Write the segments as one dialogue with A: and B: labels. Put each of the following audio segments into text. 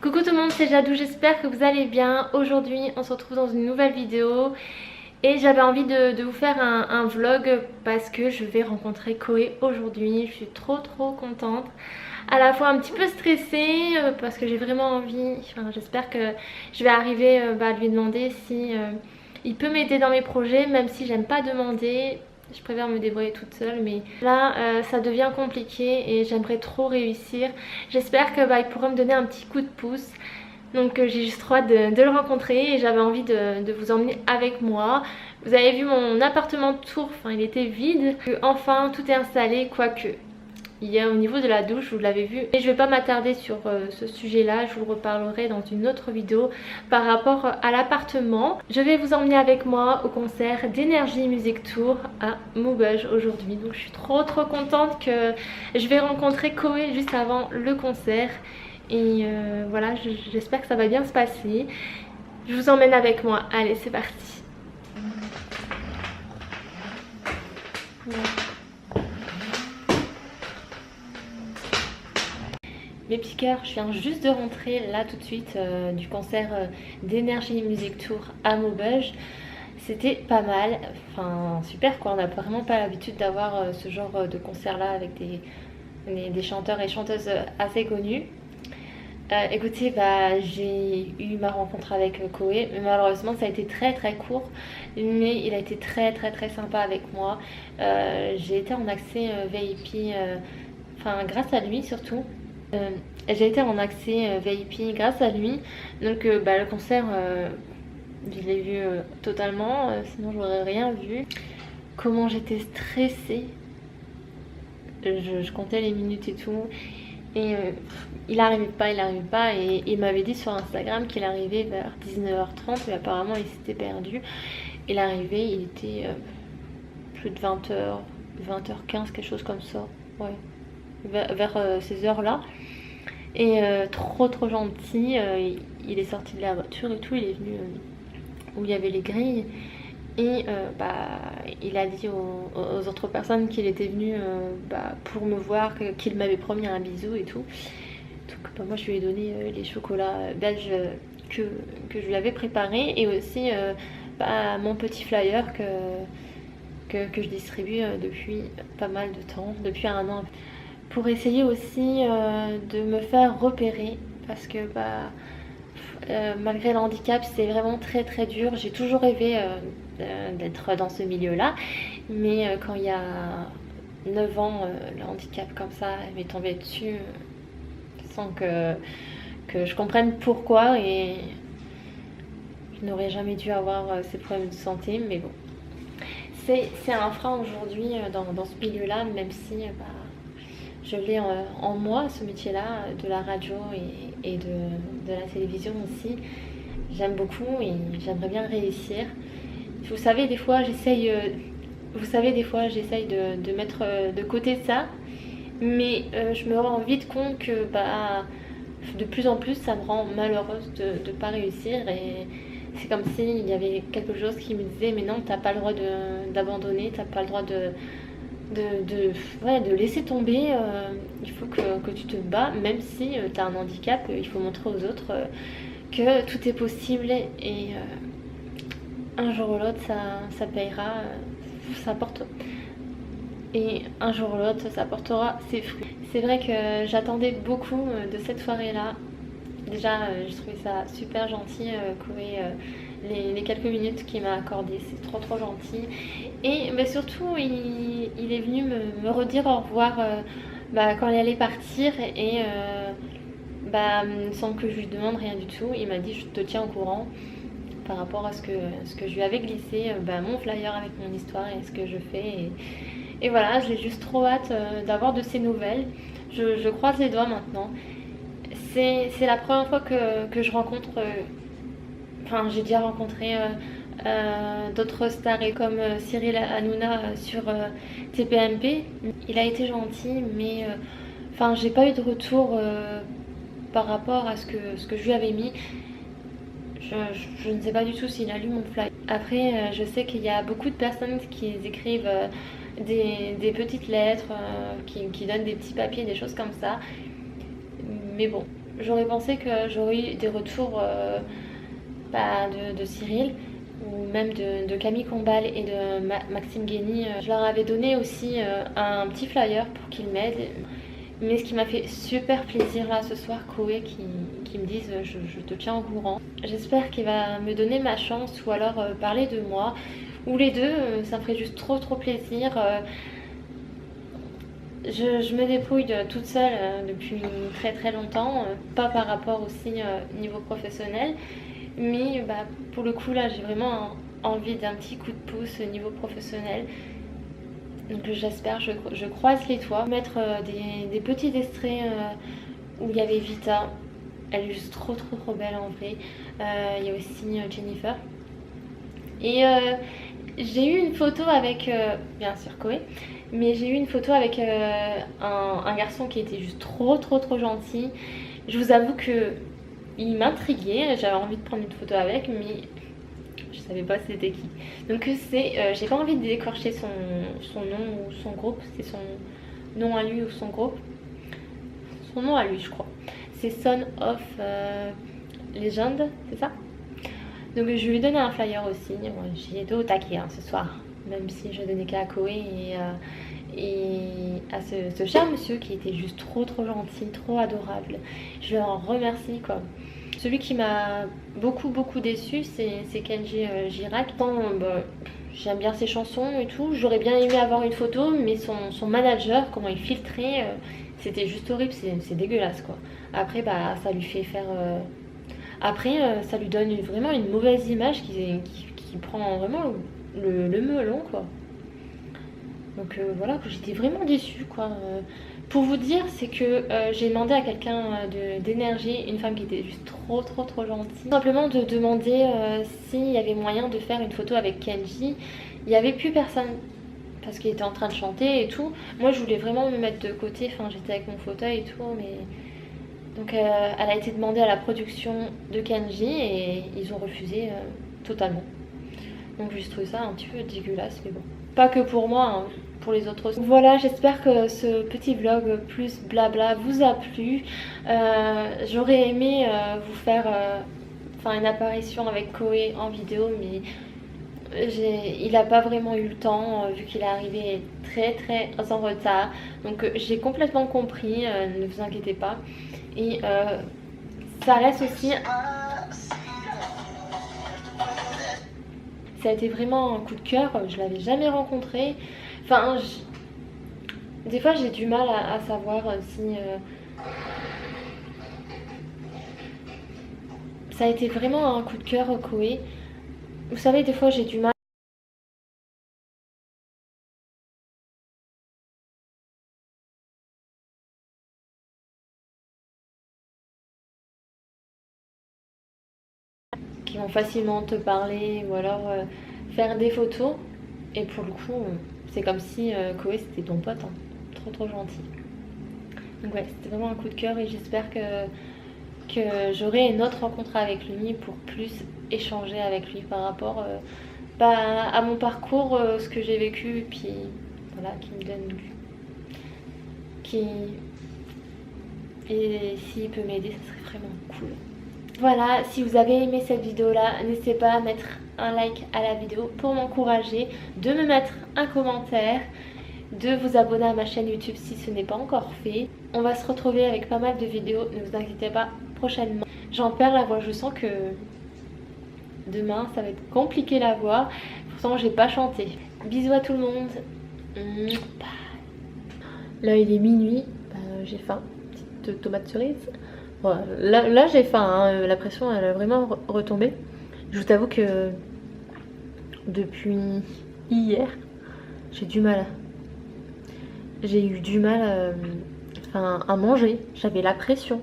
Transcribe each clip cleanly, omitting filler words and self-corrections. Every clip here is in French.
A: Coucou tout le monde, c'est Jadou, j'espère que vous allez bien. Aujourd'hui on se retrouve dans une nouvelle vidéo et j'avais envie de vous faire un vlog parce que je vais rencontrer Koé aujourd'hui. Je suis trop contente, à la fois un petit peu stressée parce que j'ai vraiment envie, j'espère que je vais arriver à lui demander si il peut m'aider dans mes projets, même si j'aime pas demander. Je préfère me débrouiller toute seule, mais là ça devient compliqué et j'aimerais trop réussir. J'espère que il pourra me donner un petit coup de pouce. Donc j'ai juste trop hâte de le rencontrer et j'avais envie de vous emmener avec moi. Vous avez vu mon appartement de Tours, il était vide. Enfin tout est installé, quoique il y a au niveau de la douche, vous l'avez vu. Et je vais pas m'attarder sur ce sujet là, je vous reparlerai dans une autre vidéo par rapport à l'appartement. Je vais vous emmener avec moi au concert d'Energy Music Tour à Maubeuge aujourd'hui. Donc je suis trop contente que je vais rencontrer Koé juste avant le concert. Et voilà, j'espère que ça va bien se passer. Je vous emmène avec moi, allez c'est parti. Voilà. Mes petits cœurs, je viens juste de rentrer là tout de suite du concert d'Energy Music Tour à Maubeuge. C'était pas mal, enfin super quoi, on n'a vraiment pas l'habitude d'avoir ce genre de concert là avec des chanteurs et chanteuses assez connus. Écoutez, j'ai eu ma rencontre avec Koé, mais malheureusement ça a été très court, mais il a été très sympa avec moi. J'ai été en accès VIP, grâce à lui surtout. J'ai été en accès VIP grâce à lui, donc le concert je l'ai vu totalement, sinon j'aurais rien vu. Comment j'étais stressée, je comptais les minutes et tout, et il arrivait pas, et il m'avait dit sur Instagram qu'il arrivait vers 19h30, mais apparemment il s'était perdu. Il arrivait, il était plus de 20h, 20h15, quelque chose comme ça, ouais, vers ces heures là. Et trop gentil, il est sorti de la voiture et tout, il est venu où il y avait les grilles, et il a dit aux autres personnes qu'il était venu pour me voir, qu'il m'avait promis un bisou et tout. Donc moi je lui ai donné les chocolats belges que je lui avais préparés, et aussi mon petit flyer que je distribue depuis pas mal de temps, depuis un an, pour essayer aussi de me faire repérer, parce que malgré le handicap c'est vraiment très dur. J'ai toujours rêvé d'être dans ce milieu là, mais quand il y a 9 ans le handicap comme ça m'est tombé dessus sans que je comprenne pourquoi, et je n'aurais jamais dû avoir ces problèmes de santé, mais bon, c'est un frein aujourd'hui dans ce milieu là, même si je l'ai en moi, ce métier-là, de la radio et de la télévision aussi. J'aime beaucoup et j'aimerais bien réussir. Vous savez, des fois, j'essaye de mettre de côté ça, mais je me rends vite compte que de plus en plus, ça me rend malheureuse de ne pas réussir. Et c'est comme s'il y avait quelque chose qui me disait, mais non, t'as pas le droit d'abandonner, t'as pas le droit de laisser tomber, il faut que tu te bats, même si tu as un handicap, il faut montrer aux autres que tout est possible, et un jour ou l'autre ça payera, et un jour ou l'autre ça portera ses fruits. C'est vrai que j'attendais beaucoup de cette soirée là. Déjà je trouvais ça super gentil, Koé, les quelques minutes qu'il m'a accordé, c'est trop gentil. Et surtout il est venu me redire au revoir quand il allait partir, et sans que je lui demande rien du tout, il m'a dit je te tiens au courant par rapport à ce que je lui avais glissé, mon flyer avec mon histoire et ce que je fais, et voilà, j'ai juste trop hâte d'avoir de ses nouvelles. Je croise les doigts maintenant. C'est la première fois que je rencontre, j'ai déjà rencontré d'autres stars comme Cyril Hanouna sur TPMP. Il a été gentil, mais j'ai pas eu de retour par rapport à ce que je lui avais mis. Je ne sais pas du tout s'il a lu mon fly. Après je sais qu'il y a beaucoup de personnes qui écrivent des petites lettres, qui donnent des petits papiers, des choses comme ça. Mais bon, j'aurais pensé que j'aurais eu des retours de Cyril ou même de Camille Combal et de Maxime Guény. Je leur avais donné aussi un petit flyer pour qu'ils m'aident. Mais ce qui m'a fait super plaisir là ce soir, Koé qui me dise je te tiens au courant. J'espère qu'il va me donner ma chance ou alors parler de moi. Ou les deux, ça me ferait juste trop plaisir. Je me débrouille toute seule depuis très longtemps, pas par rapport aussi niveau professionnel, mais pour le coup là j'ai vraiment envie d'un petit coup de pouce au niveau professionnel. Donc j'espère, je croise les doigts. Mettre des petits extraits où il y avait Vita, elle est juste trop belle en vrai. Il y a aussi Jennifer. Et j'ai eu une photo avec, bien sûr Koé, mais j'ai eu une photo avec un garçon qui était juste trop gentil. Je vous avoue que il m'intriguait, j'avais envie de prendre une photo avec, mais je savais pas c'était qui. Donc c'est, j'ai pas envie de décorcher son nom ou son groupe, c'est son nom à lui ou son groupe. Son nom à lui je crois. C'est Son of Legend, c'est ça? Donc je lui ai donné un flyer aussi, j'y ai été au taquet ce soir, même si je donnais qu'à Koé et à ce cher monsieur qui était juste trop gentil, trop adorable. Je le remercie quoi. Celui qui m'a beaucoup déçu c'est Kenji Girac. J'aime bien ses chansons et tout, j'aurais bien aimé avoir une photo, mais son manager, comment il filtrait, c'était juste horrible, c'est dégueulasse quoi. Après ça lui fait faire... Après, ça lui donne vraiment une mauvaise image qui prend vraiment le melon, quoi. Donc voilà, j'étais vraiment déçue, quoi. Pour vous dire, c'est que j'ai demandé à quelqu'un d'énergie, une femme qui était juste trop gentille, simplement de demander s'il y avait moyen de faire une photo avec Kenji. Il n'y avait plus personne parce qu'il était en train de chanter et tout. Moi, je voulais vraiment me mettre de côté, enfin, j'étais avec mon fauteuil et tout, mais... Donc elle a été demandée à la production de Kenji et ils ont refusé totalement. Donc j'ai trouvé ça un petit peu dégueulasse, mais bon. Pas que pour moi, hein, pour les autres aussi. Voilà, j'espère que ce petit vlog plus blabla vous a plu. J'aurais aimé vous faire une apparition avec Koé en vidéo, mais il n'a pas vraiment eu le temps vu qu'il est arrivé très en retard. Donc j'ai complètement compris, ne vous inquiétez pas. Et ça reste aussi... Ça a été vraiment un coup de cœur, je l'avais jamais rencontré. Enfin, des fois j'ai du mal à savoir si... Ça a été vraiment un coup de cœur, Koé. Vous savez, des fois j'ai du mal. Qui vont facilement te parler ou alors faire des photos. Et pour le coup, c'est comme si Koé c'était ton pote, hein. Trop gentil. Donc ouais, c'était vraiment un coup de cœur et j'espère que j'aurai une autre rencontre avec lui pour plus échanger avec lui par rapport à mon parcours, ce que j'ai vécu, et puis voilà, qui me donne... Et s'il peut m'aider, ça serait vraiment cool. Voilà, si vous avez aimé cette vidéo là, n'hésitez pas à mettre un like à la vidéo pour m'encourager, de me mettre un commentaire, de vous abonner à ma chaîne YouTube si ce n'est pas encore fait. On va se retrouver avec pas mal de vidéos, ne vous inquiétez pas, prochainement. J'en perds la voix, je sens que demain ça va être compliqué la voix, pourtant j'ai pas chanté. Bisous à tout le monde. Là il est minuit, j'ai faim, petite tomate cerise. Bon, là j'ai faim, hein. La pression elle a vraiment retombé. Je vous avoue que depuis hier, j'ai du mal. J'ai eu du mal à manger. J'avais la pression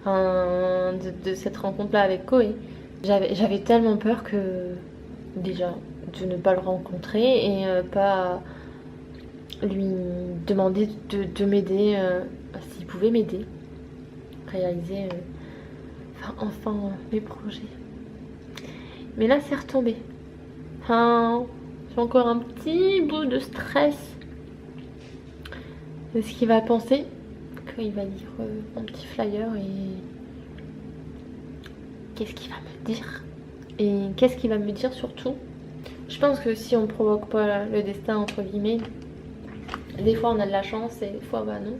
A: de cette rencontre là avec Koé. J'avais tellement peur que déjà de ne pas le rencontrer et pas lui demander de m'aider s'il pouvait m'aider réaliser enfin mes projets. Mais là c'est retombé. J'ai encore un petit bout de stress de ce qu'il va penser. qu'il va lire mon petit flyer et qu'est-ce qu'il va me dire. Et qu'est-ce qu'il va me dire surtout. Je pense que si on provoque pas le destin entre guillemets, des fois on a de la chance et des fois bah non.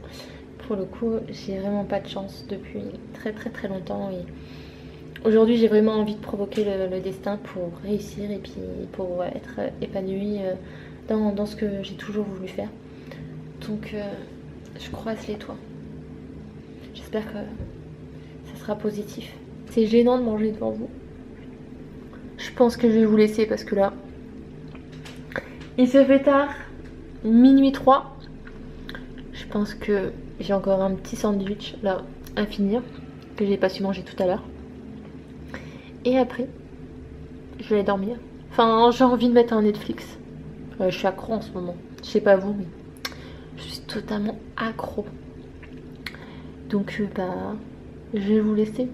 A: Pour le coup j'ai vraiment pas de chance depuis très longtemps et aujourd'hui j'ai vraiment envie de provoquer le destin pour réussir et puis pour être épanouie dans ce que j'ai toujours voulu faire. Donc je croise les doigts. J'espère que ça sera positif. C'est gênant de manger devant vous. Je pense que je vais vous laisser parce que là il se fait tard, minuit 3. Je pense que j'ai encore un petit sandwich là à finir que j'ai pas su manger tout à l'heure. Et après, je vais aller dormir. Enfin, j'ai envie de mettre un Netflix. Je suis accro en ce moment. Je sais pas vous, mais je suis totalement accro. Donc bah, je vais vous laisser.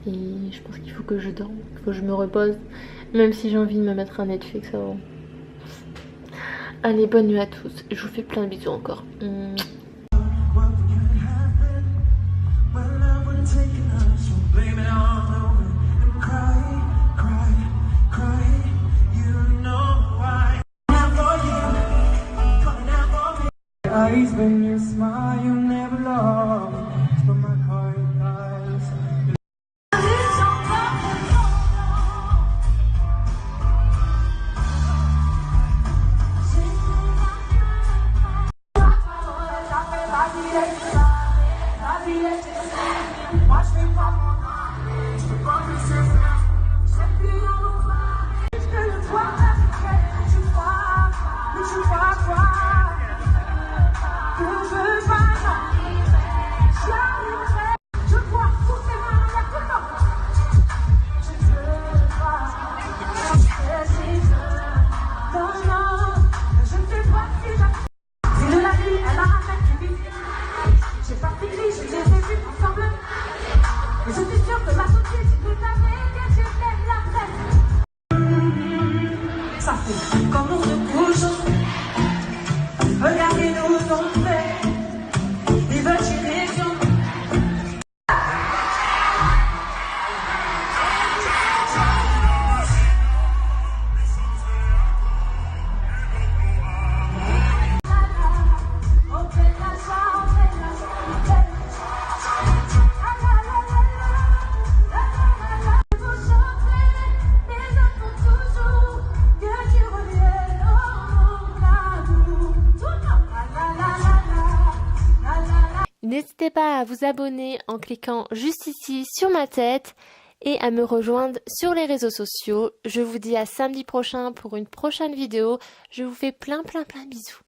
A: Et je pense qu'il faut que je dorme, il faut que je me repose. Même si j'ai envie de me mettre un Netflix avant. Allez, bonne nuit à tous. Je vous fais plein de bisous encore.
B: When you smile, you never lost, but my heart lies.
A: N'hésitez pas à vous abonner en cliquant juste ici sur ma tête et à me rejoindre sur les réseaux sociaux. Je vous dis à samedi prochain pour une prochaine vidéo. Je vous fais plein bisous.